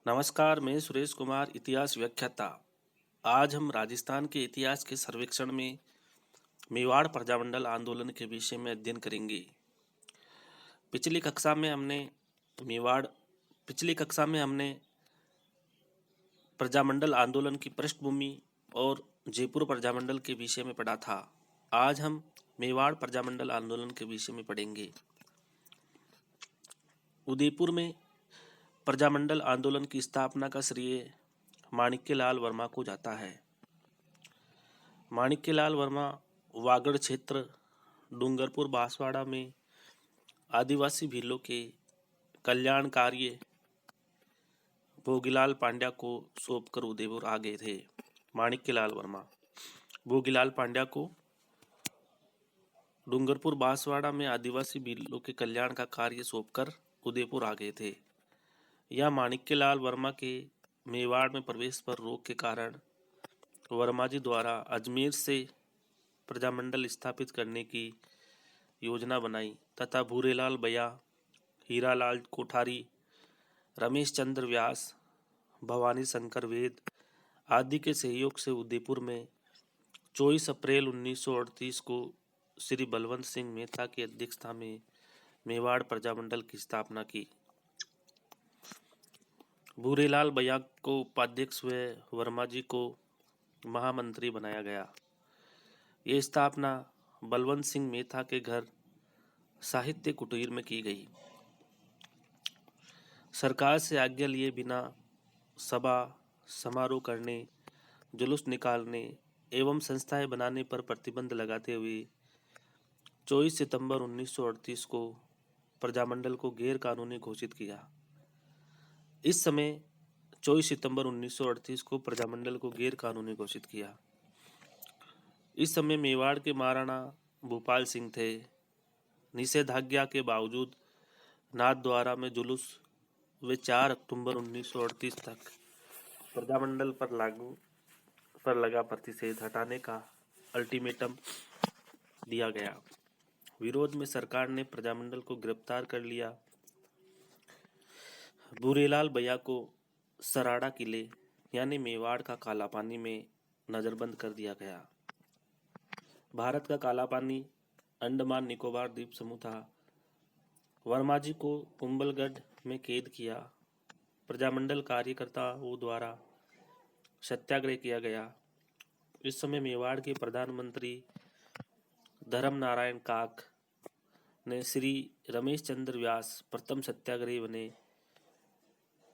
नमस्कार, मैं सुरेश कुमार, इतिहास व्याख्याता। आज हम राजस्थान के इतिहास के सर्वेक्षण में मेवाड़ प्रजामंडल आंदोलन के विषय में अध्ययन करेंगे। पिछली कक्षा में हमने मेवाड़ पिछली कक्षा में हमने प्रजामंडल आंदोलन की पृष्ठभूमि और जयपुर प्रजामंडल के विषय में पढ़ा था। आज हम मेवाड़ प्रजामंडल आंदोलन के विषय में पढ़ेंगे। उदयपुर में प्रजामंडल आंदोलन की स्थापना का श्रेय माणिक्यलाल वर्मा को जाता है। माणिक्यलाल वर्मा वागड़ क्षेत्र डूंगरपुर बांसवाड़ा में आदिवासी भीलों के कल्याण कार्य भोगीलाल पांड्या को सौंपकर उदयपुर आ गए थे। माणिक्यलाल वर्मा भोगीलाल पांड्या को डूंगरपुर बांसवाड़ा में आदिवासी भीलों के कल्याण का कार्य सौंपकर उदयपुर आ गए थे। यह माणिक्यलाल वर्मा के मेवाड़ में प्रवेश पर रोक के कारण वर्मा जी द्वारा अजमेर से प्रजामंडल स्थापित करने की योजना बनाई तथा भूरेलाल बया, हीरालाल कोठारी, रमेश चंद्र व्यास, भवानी शंकर वेद आदि के सहयोग से उदयपुर में 24 अप्रैल 1938 को श्री बलवंत सिंह मेहता की अध्यक्षता में मेवाड़ प्रजामंडल की स्थापना की। भूरेलाल बया को उपाध्यक्ष व वर्मा जी को महामंत्री बनाया गया। ये स्थापना बलवंत सिंह मेहता के घर साहित्य कुटीर में की गई। सरकार से आज्ञा लिए बिना सभा समारोह करने, जुलूस निकालने एवं संस्थाएं बनाने पर प्रतिबंध लगाते हुए 24 सितंबर 1938 को प्रजामंडल को गैर कानूनी घोषित किया। इस समय 24 सितंबर 1938 को प्रजामंडल को गैर कानूनी घोषित किया। इस समय मेवाड़ के महाराणा भूपाल सिंह थे। निषेधाज्ञा के बावजूद नाथद्वारा में जुलूस व 4 अक्टूबर 1938 तक प्रजामंडल पर लगा प्रतिषेध हटाने का अल्टीमेटम दिया गया। विरोध में सरकार ने प्रजामंडल को गिरफ्तार कर लिया। भूरेलाल बया को सराड़ा किले यानी मेवाड़ का काला पानी में नजरबंद कर दिया गया। भारत का काला पानी अंडमान निकोबार द्वीप समूह था। वर्मा जी को कुंभलगढ़ में कैद किया। प्रजामंडल कार्यकर्ताओं द्वारा सत्याग्रह किया गया। इस समय मेवाड़ के प्रधानमंत्री धर्म नारायण काक ने श्री रमेश चंद्र व्यास प्रथम सत्याग्रही बने।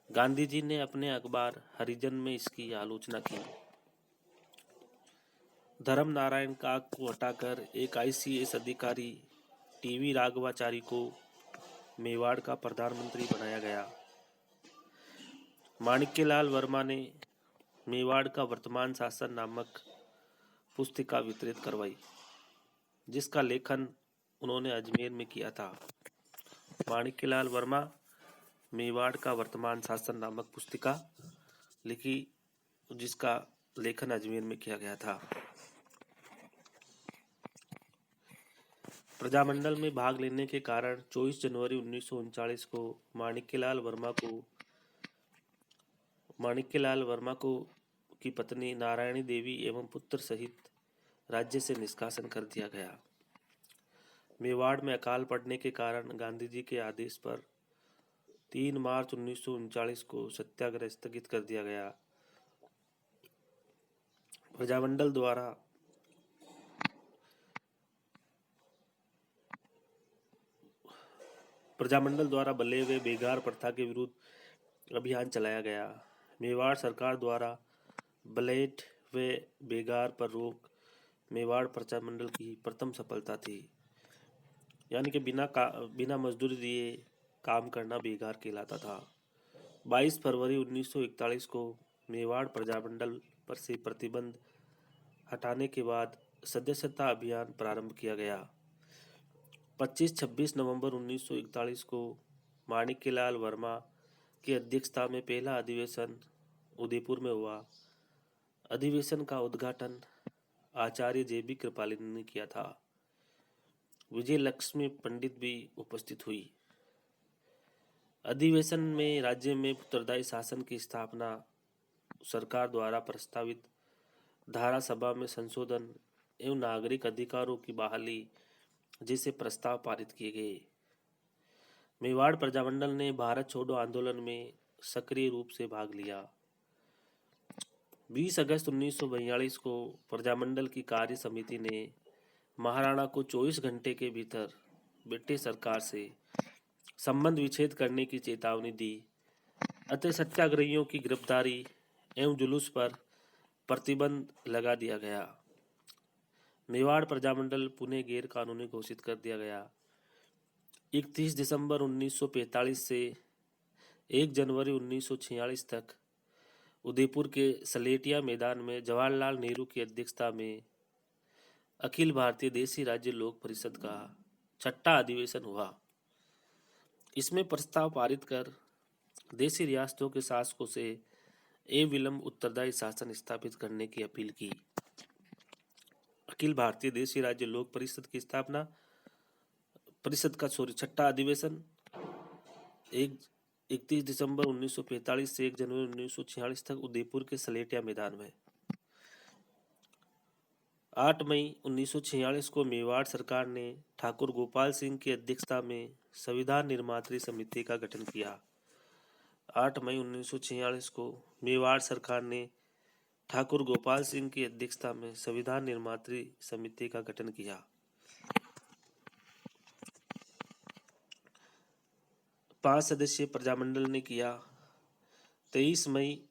गांधी जी ने अपने अखबार हरिजन में इसकी आलोचना की। धर्म नारायण काक को हटाकर एक ICS अधिकारी TV राघवाचारी को मेवाड़ का प्रधानमंत्री बनाया गया। माणिक्यलाल वर्मा ने मेवाड़ का वर्तमान शासन नामक पुस्तिका वितरित करवाई, जिसका लेखन उन्होंने अजमेर में किया था। माणिक्यलाल वर्मा मेवाड़ का वर्तमान शासन नामक पुस्तिका लिखी, जिसका लेखन अजमेर में किया गया था। प्रजामंडल में भाग लेने के कारण 24 जनवरी 1939 को माणिक्यलाल वर्मा को की पत्नी नारायणी देवी एवं पुत्र सहित राज्य से निष्कासन कर दिया गया। मेवाड़ में अकाल पड़ने के कारण गांधी जी के आदेश पर 3 मार्च 1939 को सत्याग्रह स्थगित कर दिया गया। प्रजामंडल द्वारा बल्ले व बेगार प्रथा के विरुद्ध अभियान चलाया गया। मेवाड़ सरकार द्वारा ब्लेड व बेगार पर रोक मेवाड़ प्रजामंडल की प्रथम सफलता थी। यानी कि बिना मजदूरी दिए काम करना बेगार कहलाता था। 22 फरवरी 1941 को मेवाड़ प्रजामंडल पर से प्रतिबंध हटाने के बाद सदस्यता अभियान प्रारंभ किया गया। 25-26 नवंबर 1941 को माणिक्यलाल वर्मा की अध्यक्षता में पहला अधिवेशन उदयपुर में हुआ। अधिवेशन का उद्घाटन आचार्य JB कृपालिनी ने किया था। विजय लक्ष्मी पंडित भी उपस्थित हुई। अधिवेशन में राज्य में उत्तरदायी शासन की स्थापना, सरकार द्वारा प्रस्तावित धारा सभा में संशोधन एवं नागरिक अधिकारों की बहाली जैसे प्रस्ताव पारित किए गए। मेवाड़ प्रजामंडल ने भारत छोड़ो आंदोलन में सक्रिय रूप से भाग लिया। 20 अगस्त 1942 को प्रजामंडल की कार्य समिति ने महाराणा को 24 घंटे के भीतर ब्रिटिश सरकार से संबंध विच्छेद करने की चेतावनी दी। अतः सत्याग्रहियों की गिरफ्तारी एवं जुलूस पर प्रतिबंध लगा दिया गया। मेवाड़ प्रजामंडल पुनः गैर कानूनी घोषित कर दिया गया। 31 दिसंबर 1945 से 1 जनवरी 1946 तक उदयपुर के सलेटिया मैदान में जवाहरलाल नेहरू की अध्यक्षता में अखिल भारतीय देशी राज्य लोक परिषद का 6ठा अधिवेशन हुआ। इसमें प्रस्ताव पारित कर देशी रियासतों के शासकों से विलंब उत्तरदायी शासन स्थापित करने की अपील की। अखिल भारतीय देशी राज्य लोक परिषद की स्थापना, परिषद का 6ठा अधिवेशन 31 दिसंबर 1945 से 1 जनवरी 1946 तक उदयपुर के सलेटिया मैदान में। 8 मई 1946 को मेवाड़ सरकार ने ठाकुर गोपाल सिंह की अध्यक्षता में संविधान निर्मात्री समिति का गठन किया। 8 मई 1946 को मेवाड़ सरकार ने ठाकुर गोपाल सिंह की अध्यक्षता में संविधान निर्मात्री समिति का गठन किया। 5 सदस्यीय प्रजामंडल ने किया। 23 मई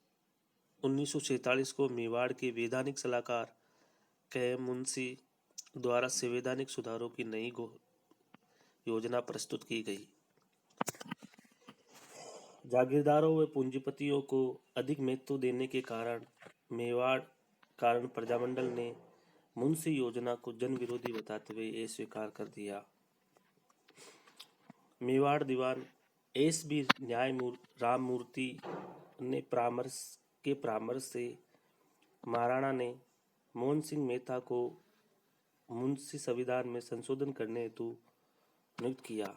1947 को मेवाड़ के वैधानिक सलाहकार के.एम. मुंशी द्वारा संवैधानिक सुधारों की नई योजना प्रस्तुत की गई। जागीरदारों व पूंजीपतियों को अधिक महत्व देने के कारण प्रजामंडल ने मुंशी योजना को जन विरोधी बताते हुए अस्वीकार कर दिया। मेवाड़ दीवान एस.बी. राममूर्ति ने परामर्श से महाराणा ने मोहन सिंह मेहता को मुंशी संविधान में संशोधन करने हेतु नियुक्त किया।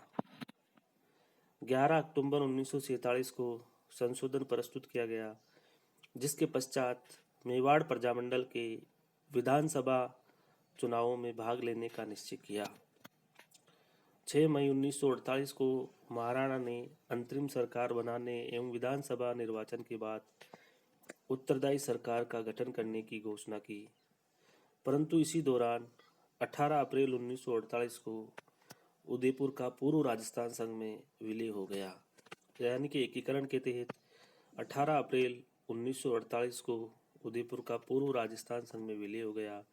11 अक्टूबर 1947 को संशोधन प्रस्तुत किया गया, जिसके पश्चात मेवाड़ प्रजामंडल के विधानसभा चुनावों में भाग लेने का निश्चय किया। 6 मई 1948 को महाराणा ने अंतरिम सरकार बनाने एवं विधानसभा निर्वाचन के बाद उत्तरदायी सरकार का गठन करने की घोषणा की, परंतु इसी दौरान 18 अप्रैल 1948 को उदयपुर का पूर्व राजस्थान संघ में विलय हो गया। यानी कि एकीकरण के तहत 18 अप्रैल 1948 को उदयपुर का पूर्व राजस्थान संघ में विलय हो गया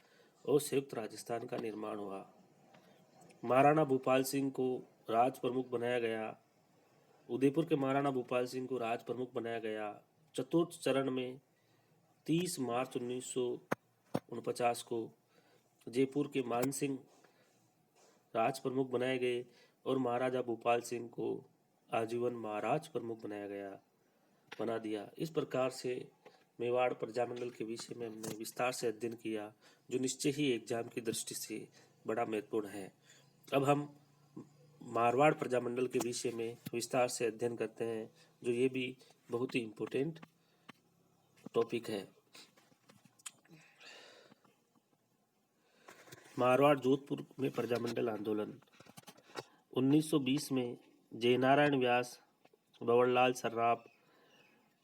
और संयुक्त राजस्थान का निर्माण हुआ। महाराणा भूपाल सिंह को राज प्रमुख बनाया गया। उदयपुर के महाराणा भूपाल सिंह को राज प्रमुख बनाया गया। चतुर्थ चरण में 30 मार्च 1949 को जयपुर के मान सिंह राज प्रमुख बनाए गए और महाराजा भूपाल सिंह को आजीवन महाराज प्रमुख बना दिया। इस प्रकार से मेवाड़ प्रजामंडल के विषय में हमने विस्तार से अध्ययन किया, जो निश्चय ही एग्जाम की दृष्टि से बड़ा महत्वपूर्ण है। अब हम मारवाड़ प्रजामंडल के विषय में विस्तार से अध्ययन करते हैं, जो ये भी बहुत ही इम्पोर्टेंट टॉपिक है। मारवाड़ जोधपुर में प्रजामंडल आंदोलन 1920 में जयनारायण व्यास, बवरलाल सर्राफ,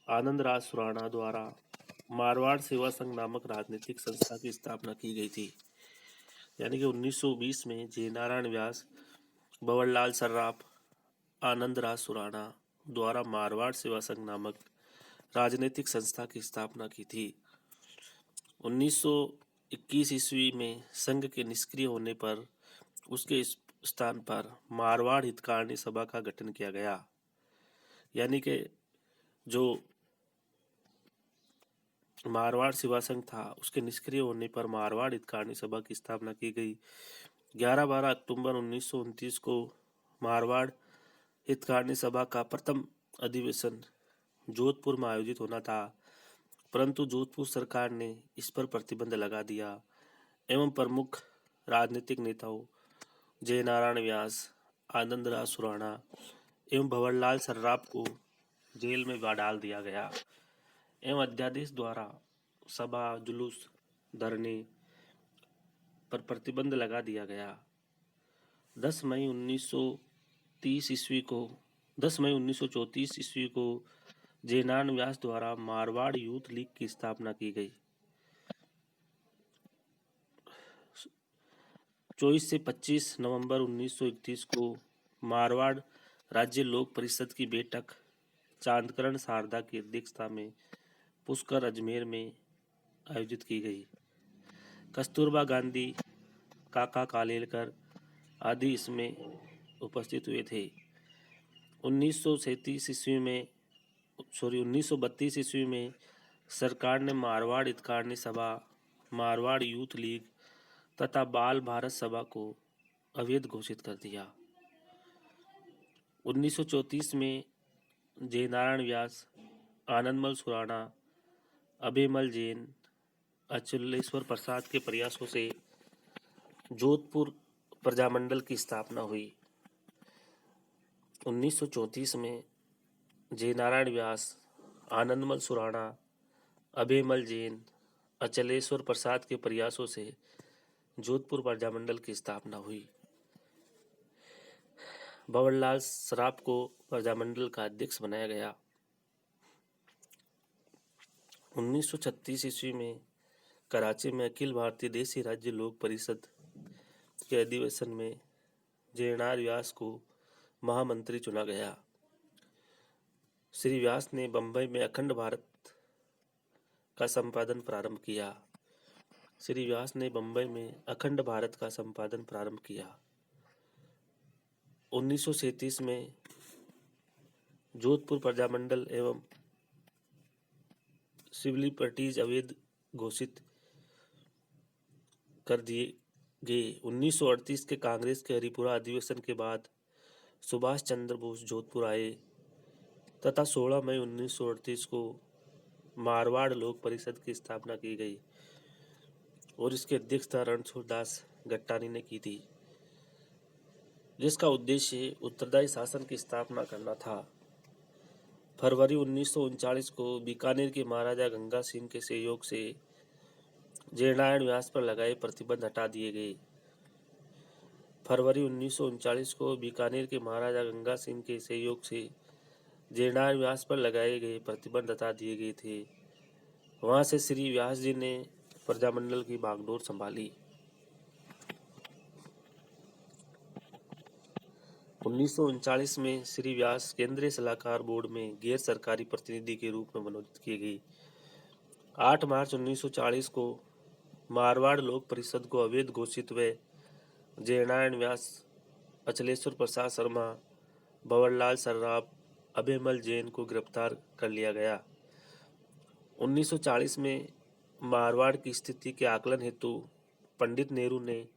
आनंद राज सुराणा द्वारा मारवाड़ सेवा संघ नामक राजनीतिक संस्था की स्थापना की गई थी। यानी कि 1920 में जयनारायण व्यास, बवरलाल सर्राफ, आनंद राज सुराणा द्वारा मारवाड़ सेवा संघ नामक राजनीतिक संस्था की स्थापना की थी। 1921 ईस्वी में संघ के निष्क्रिय होने पर उसके स्थान पर मारवाड़ हितकारिणी सभा का गठन किया गया। यानी कि जो मारवाड़ सेवा संघ था, उसके निष्क्रिय होने पर मारवाड़ हितकारिणी सभा की स्थापना की गई। 11-12 अक्टूबर 1929 को मारवाड़ हितकारिणी सभा का प्रथम अधिवेशन जोधपुर में आयोजित होना था, परंतु जोधपुर सरकार ने इस पर प्रतिबंध लगा दिया एवं प्रमुख राजनीतिक नेताओं जयनारायण व्यास, आनंद राज सुराणा एवं भंवरलाल सर्राफ को जेल में डाल दिया गया एवं अध्यादेश द्वारा सभा, जुलूस, धरने पर प्रतिबंध लगा दिया गया। 10 मई 1930 ईस्वी को 10 मई 1934 ईस्वी को जेनान व्यास द्वारा मारवाड़ यूथ लीग की स्थापना की गई। 24 से 25 नवंबर 1931 को मारवाड़ राज्य लोक परिषद की बैठक चांदकरण शारदा की अध्यक्षता में पुष्कर अजमेर में आयोजित की गई। कस्तूरबा गांधी, काका कालेलकर आदि इसमें उपस्थित हुए थे। 1932 ईस्वी में सरकार ने मारवाड़ हितकारिणी सभा, मारवाड़ यूथ लीग तथा बाल भारत सभा को अवैध घोषित कर दिया। 1934 में जयनारायण व्यास, आनंदमल सुराणा, अभयमल जैन, अचलेश्वर प्रसाद के प्रयासों से जोधपुर प्रजामंडल की स्थापना हुई। 1934 में जयनारायण व्यास, आनंदमल सुराणा, अभयमल जैन, अचलेश्वर प्रसाद के प्रयासों से जोधपुर प्रजामंडल की स्थापना हुई। भंवरलाल सर्राफ को प्रजामंडल का अध्यक्ष बनाया गया। 1936 ईस्वी में कराची में अखिल भारतीय देसी राज्य लोक परिषद के अधिवेशन में जयनारायण व्यास को महामंत्री चुना गया। श्री व्यास ने बंबई में अखंड भारत का संपादन प्रारंभ किया। 1937 में जोधपुर प्रजामंडल एवं सिविल लिबर्टीज अवैध घोषित कर दिए गए। 1938 के कांग्रेस के हरिपुरा अधिवेशन के बाद सुभाष चंद्र बोस जोधपुर आए तथा 16 मई 1938 को मारवाड़ लोक परिषद की स्थापना की गई और इसकी अध्यक्षता रणछोड़ दास गट्टानी ने की थी, जिसका उद्देश्य उत्तरदायी शासन की स्थापना करना था। फरवरी 1939 को बीकानेर के महाराजा गंगा सिंह के सहयोग से जयनारायण व्यास पर लगाए प्रतिबंध हटा दिए गए। फरवरी 1939 को बीकानेर के महाराजा गंगा सिंह के सहयोग से जयनारायण व्यास पर लगाए गए प्रतिबंध हटा दिए गए थे। वहां से श्री व्यास जी ने प्रजामंडल की बागडोर संभाली। 1939 में श्री व्यास केंद्रीय सलाहकार बोर्ड में गैर सरकारी प्रतिनिधि के रूप में मनोनीत किए गए। 8 मार्च 1940 को मारवाड़ लोक परिषद को अवैध घोषित हुए जयनारायण व्यास, अचलेश्वर प्रसाद शर्मा, भंवरलाल सर्राफ, अभयमल जैन को गिरफ्तार कर लिया गया। 1940 में मारवाड़ की स्थिति के आकलन हेतु पंडित नेहरू ने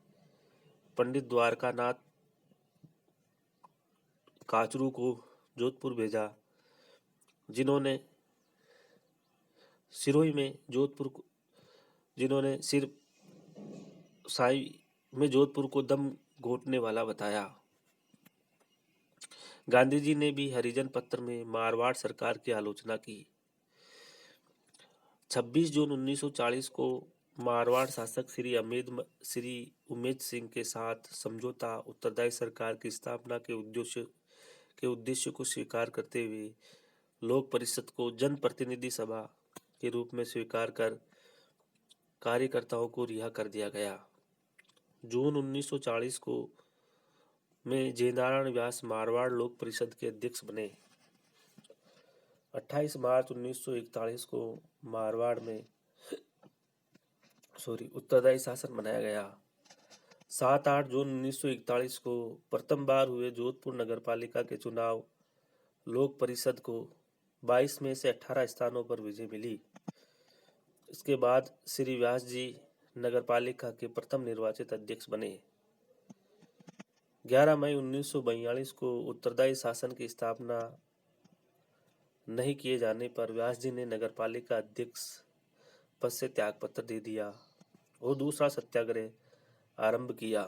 पंडित द्वारकानाथ काचरू को जोधपुर भेजा, जिन्होंने सिर साई में जोधपुर को दम घोटने वाला बताया। गांधी जी ने भी हरिजन पत्र में मारवाड़ सरकार की आलोचना की। 26 जून 1940 को मारवाड़ शासक श्री उमेद सिंह के साथ समझौता उत्तरदायी सरकार की स्थापना के उद्देश्य को स्वीकार करते हुए लोक परिषद को जन प्रतिनिधि सभा के रूप में स्वीकार कर कार्यकर्ताओं को रिहा कर दिया गया। जून 1940 को में जयनारायण व्यास मारवाड़ लोक परिषद के अध्यक्ष बने। 28 मार्च 1941 को मारवाड़ में उत्तरदायी शासन बनाया गया। 7-8 जून 1941 को प्रथम बार हुए जोधपुर नगरपालिका के चुनाव लोक परिषद को 22 में से 18 स्थानों पर विजय मिली। इसके बाद श्री व्यास जी नगरपालिका के प्रथम निर्वाचित अध्यक्ष बने। 11 मई 1942 को उत्तरदायी शासन की स्थापना नहीं किए जाने पर व्यास जी ने नगरपालिका अध्यक्ष पद से त्यागपत्र दे दिया और दूसरा सत्याग्रह आरंभ किया।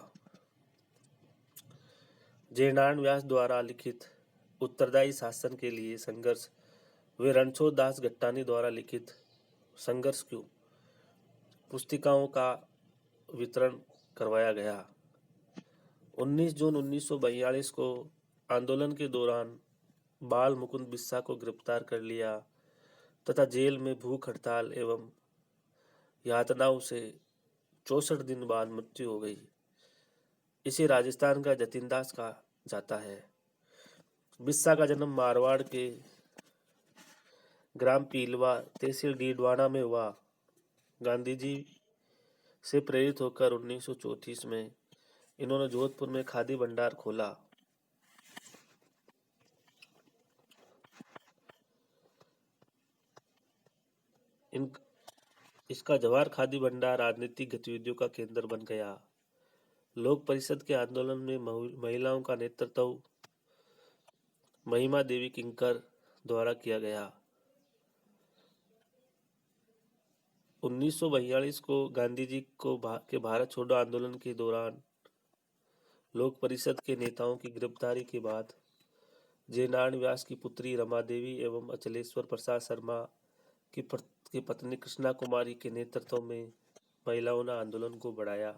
जयनारायण व्यास द्वारा लिखित उत्तरदायी शासन के लिए संघर्ष वे रणछोड़ दास गट्टानी द्वारा लिखित संघर्ष क्यों पुस्तिकाओं का वितरण करवाया गया। 19 जून 1942 को आंदोलन के दौरान बाल मुकुंद बिस्सा को गिरफ्तार कर लिया तथा जेल में भूख हड़ताल एवं यातनाओं से 64 दिन बाद मृत्यु हो गई। इसे राजस्थान का जतीनदास कहा जाता है। बिस्सा का जन्म मारवाड़ के ग्राम पीलवा तहसील डीडवाना में हुआ। गांधी जी से प्रेरित होकर 1934 में इन्होंने जोधपुर में खादी भंडार खोला। इसका जवाहर खादी भंडार राजनीतिक गतिविधियों का केंद्र बन गया। लोक परिषद के आंदोलन में महिलाओं का नेतृत्व महिमा देवी किंकर द्वारा किया गया। 1942 को गांधी जी को के भारत छोड़ो आंदोलन के दौरान लोक परिषद के नेताओं की गिरफ्तारी के बाद जयनारायण व्यास की पुत्री रमा देवी एवं अचलेश्वर प्रसाद शर्मा की पत्नी कृष्णा कुमारी के नेतृत्व में महिलाओं ने आंदोलन को बढ़ाया।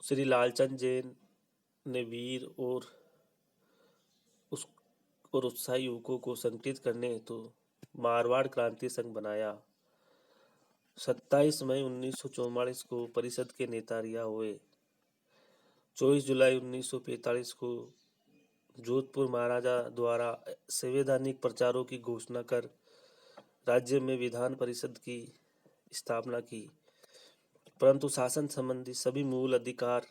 श्री लालचंद जैन ने वीर और उत्साही युवकों को संगठित करने हेतु मारवाड़ क्रांति संघ बनाया। 27 मई 1944 को परिषद के नेता रिहा हुए। 24 जुलाई 1945 को जोधपुर महाराजा द्वारा संवैधानिक प्रचारों की घोषणा कर राज्य में विधान परिषद की स्थापना की, परंतु शासन संबंधी सभी मूल अधिकार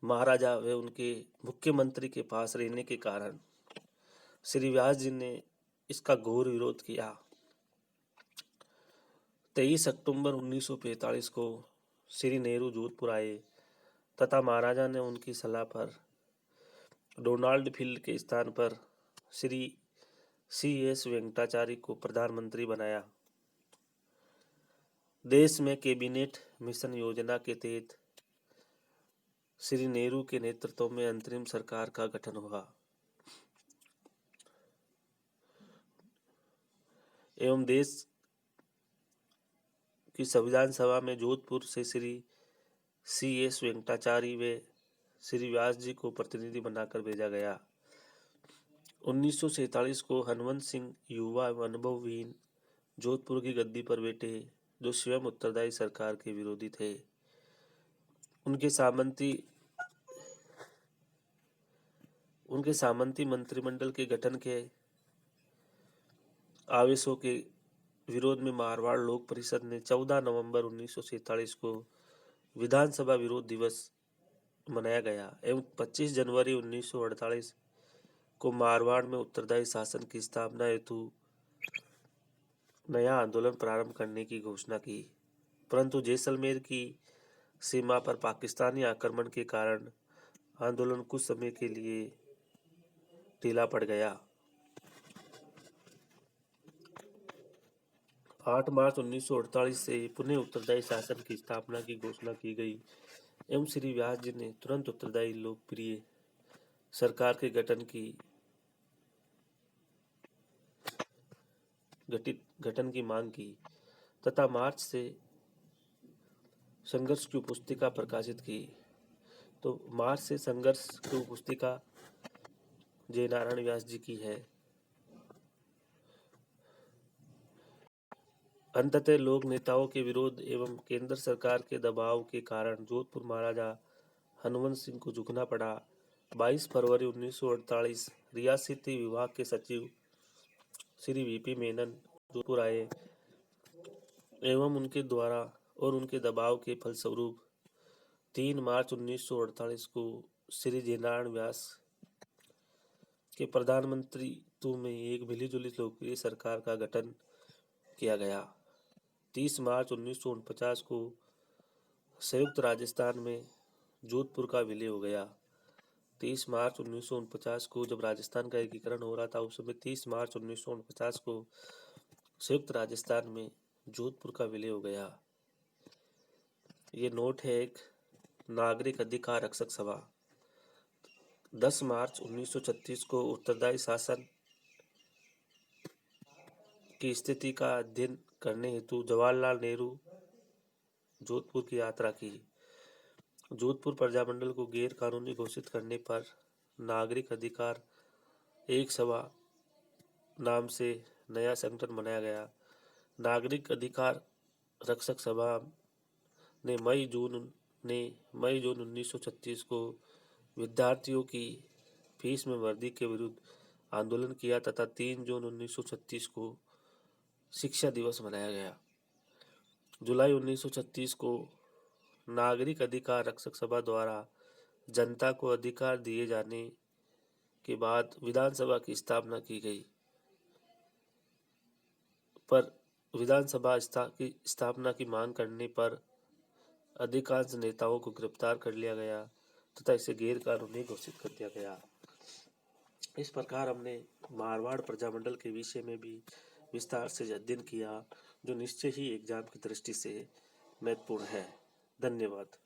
महाराजा व उनके मुख्यमंत्री के पास रहने के कारण श्री व्यास जी ने इसका घोर विरोध किया। 23 अक्टूबर 1945 को श्री नेहरू जोधपुर आए तथा महाराजा ने उनकी सलाह पर डोनाल्ड फील्ड के स्थान पर श्री C.S. वेंकटाचारी को प्रधानमंत्री बनाया। देश में कैबिनेट मिशन योजना के तहत श्री नेहरू के नेतृत्व में अंतरिम सरकार का गठन हुआ एवं देश की संविधान सभा में जोधपुर से श्री C.S. वेंकटाचारी व श्री व्यास जी को प्रतिनिधि बनाकर भेजा गया। 1947 को हनुमंत सिंह युवा एवं अनुभवहीन जोधपुर की गद्दी पर बैठे, जो स्वयं उत्तरदायी सरकार के विरोधी थे। उनके सामंती मंत्रिमंडल के गठन के आवेशों के विरोध में मारवाड़ लोक परिषद ने 14 नवंबर 1947 को विधानसभा विरोध दिवस मनाया गया एवं 25 जनवरी 1948 को मारवाड़ में उत्तरदायी शासन की स्थापना हेतु नया आंदोलन प्रारंभ करने की घोषणा की, परंतु जैसलमेर की सीमा पर पाकिस्तानी आक्रमण के कारण आंदोलन कुछ समय के लिए ढीला पड़ गया। 8 मार्च 1948 से पुनः उत्तरदायी शासन की स्थापना की घोषणा की गई एवं श्री व्यास जी ने तुरंत उत्तरदायी लोकप्रिय सरकार के गठन की मांग की तथा मार्च से संघर्ष की पुस्तिका प्रकाशित की। तो मार्च से संघर्ष की पुस्तिका जयनारायण व्यास जी की है। अंततः लोक नेताओं के विरोध एवं केंद्र सरकार के दबाव के कारण जोधपुर महाराजा हनुमंत सिंह को झुकना पड़ा। 22 फरवरी 1948 रियासती विभाग के सचिव श्री V.P. मेनन जोधपुर आए एवं उनके दबाव के फलस्वरूप 3 मार्च 1948 को श्री जयनारायण व्यास के प्रधानमंत्रित्व में एक मिलीजुली लोकप्रिय सरकार का गठन किया गया। 30 मार्च 1949 को संयुक्त राजस्थान में जोधपुर का विलय हो गया। 30 मार्च 1949 को जब राजस्थान का एकीकरण हो रहा था, उस समय 30 मार्च 1949 को संयुक्त राजस्थान में जोधपुर का विलय हो गया। ये नोट है एक नागरिक अधिकार रक्षक सभा। 10 मार्च 1936 को उत्तरदायी शासन की स्थिति का अध्ययन करने हेतु जवाहरलाल नेहरू जोधपुर की यात्रा की। जोधपुर प्रजामंडल को गैर कानूनी घोषित करने पर नागरिक अधिकार एक सभा नाम से नया संगठन बनाया गया। नागरिक अधिकार रक्षक सभा ने मई जून 1936 को विद्यार्थियों की फीस में वृद्धि के विरुद्ध आंदोलन किया तथा 3 जून 1936 को शिक्षा दिवस मनाया गया। जुलाई 1936 को नागरिक अधिकार रक्षक सभा द्वारा जनता को अधिकार दिए जाने के बाद विधानसभा की स्थापना की गई, पर विधानसभा की स्थापना की मांग करने पर अधिकांश नेताओं को गिरफ्तार कर लिया गया तथा इसे गैर कानूनी घोषित कर दिया गया। इस प्रकार हमने मारवाड़ प्रजामंडल के विषय में भी विस्तार से अध्ययन किया, जो निश्चय ही एग्जाम की दृष्टि से महत्वपूर्ण है। धन्यवाद।